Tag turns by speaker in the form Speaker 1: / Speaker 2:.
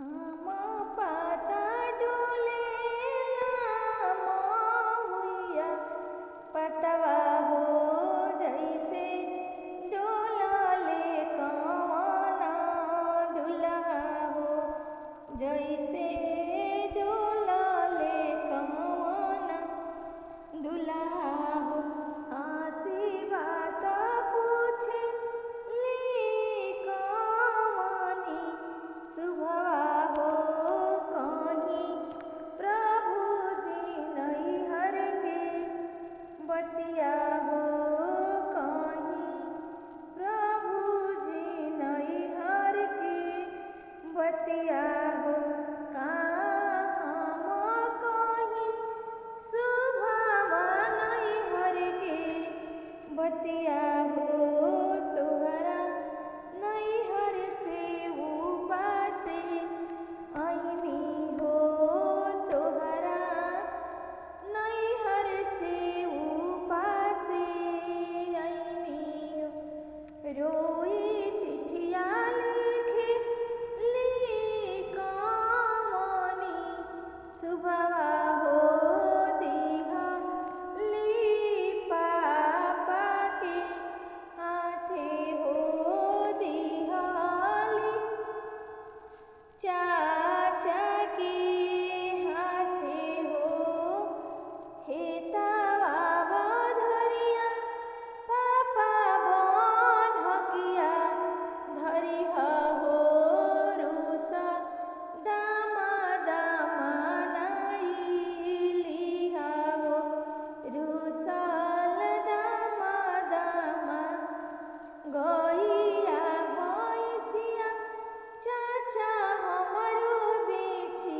Speaker 1: आम पाता डोलेला महुआ पतवा हो जैसे डोलाले कवना दुल्हा हो जैसे डोलाले कवना दुल्हा हो। हंसी बात पूछे ली कवनी शुभवा हो कहीं प्रभु जी नैहर के बतिया हो कहीं प्रभु जी नैहर के बतिया हो। का हम कहीं शुभवा नैहर के बतिया हो तोहरा नैहर से उपासे आईनी हो तोहरा नैहर से उपासे आईनी हो। रोई चिट्ठिया लिखे ली कवनी शुभवा हो दिहा ली पापा के हाथे हो दिहाली चाचा के हाथे हो। खेतवा बधरिया पापा बन्हकिया धरिहा हो रुसा दामा दामा नाई लिहा हो रुसल दामा दामा गईया भैंसिया चाचा हमरो बेची